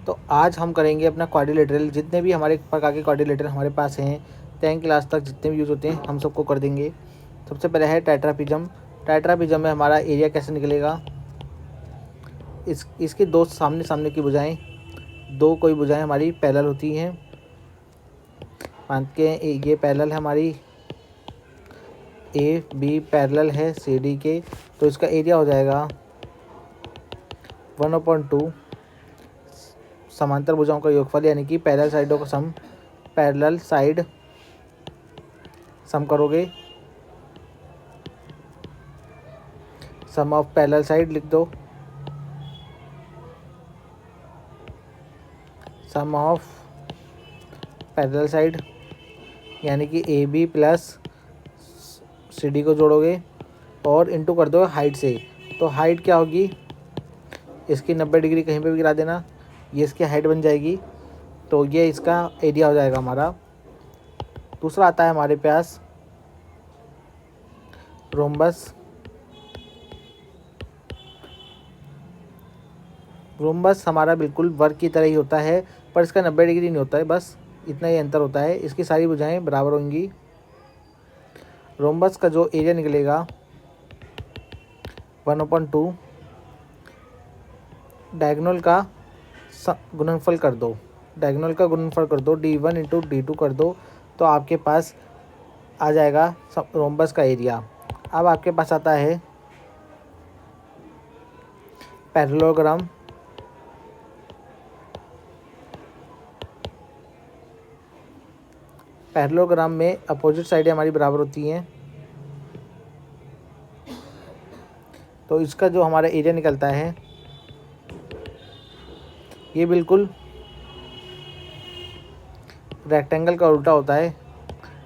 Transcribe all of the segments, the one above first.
तो आज हम करेंगे अपना क्वाड्रिलेटरल, जितने भी हमारे प्रकार के क्वाड्रिलेटरल हमारे पास हैं 10th क्लास तक जितने भी यूज़ होते हैं हम सबको कर देंगे। सबसे पहले है टेट्रापिज्म। टेट्रापिज्म में हमारा एरिया कैसे निकलेगा, इसकी दो सामने सामने की भुजाएं, दो कोई भुजाएं हमारी पैरेलल होती हैं। मान के ये पैरेलल है हमारी, ए बी पैरेलल है सी डी के, तो इसका एरिया हो जाएगा 1/2 समांतर भुजाओं का योगफल, यानी कि पैरेलल साइडों का सम। पैरेलल साइड सम करोगे, सम ऑफ पैरेलल साइड लिख दो, सम ऑफ पैरेलल साइड यानी कि A B plus C D को जोड़ोगे और इंटू कर दो हाइट से। तो हाइट क्या होगी, इसकी 90 डिग्री कहीं पे भी गिरा देना, ये इसकी हाइट बन जाएगी, तो ये इसका एरिया हो जाएगा हमारा। दूसरा आता है हमारे पास रोम्बस। रोम्बस हमारा बिल्कुल वर्ग की तरह ही होता है, पर इसका 90 डिग्री नहीं होता है, बस इतना ही अंतर होता है। इसकी सारी भुजाएं बराबर होंगी। रोम्बस का जो एरिया निकलेगा 1/2 डायगोनल का गुणनफल कर दो, डायगोनल का गुणनफल कर दो, D1 इंटू D2 कर दो, तो आपके पास आ जाएगा रोम्बस का एरिया। अब आपके पास आता है पैरेललोग्राम। पैरेललोग्राम में अपोजिट साइडें हमारी बराबर होती हैं, तो इसका जो हमारा एरिया निकलता है ये बिल्कुल रेक्टेंगल का उल्टा होता है,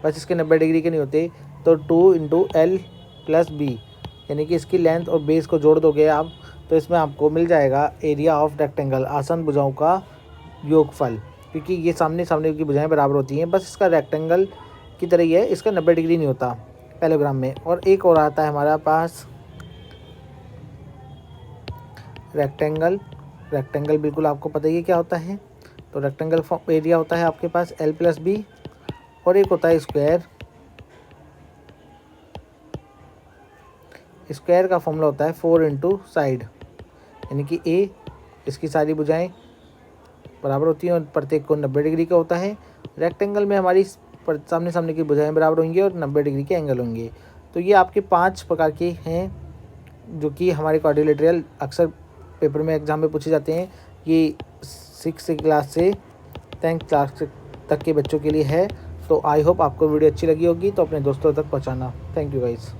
बस इसके 90 डिग्री के नहीं होते। तो 2 इंटू एल प्लस बी, यानी कि इसकी लेंथ और बेस को जोड़ दोगे आप, तो इसमें आपको मिल जाएगा एरिया ऑफ रेक्टेंगल, आसन भुजाओं का योगफल, क्योंकि ये सामने सामने की भुजाएं बराबर होती हैं, बस इसका रेक्टेंगल की तरह ही है, इसका 90 डिग्री नहीं होता पैरेललोग्राम में। और एक और आता है हमारे पास रेक्टेंगल। रेक्टेंगल बिल्कुल आपको पता ही है क्या होता है, तो रेक्टेंगल एरिया होता है आपके पास एल प्लस बी, और एक होता है स्क्वायर। स्क्वायर का फॉर्मूला होता है 4 इंटू साइड, यानी कि ए, इसकी सारी भुजाएं बराबर होती हैं और प्रत्येक को 90 डिग्री का होता है। रेक्टेंगल में हमारी सामने सामने की भुजाएं बराबर होंगी और 90 डिग्री के एंगल होंगे। तो ये आपके 5 प्रकार के हैं जो कि हमारे क्वाड्रिलेटरल अक्सर पेपर में एग्जाम में पूछे जाते हैं। ये 6th क्लास से 10th क्लास तक के बच्चों के लिए है। तो आई होप आपको वीडियो अच्छी लगी होगी, तो अपने दोस्तों तक पहुंचाना। Thank you guys.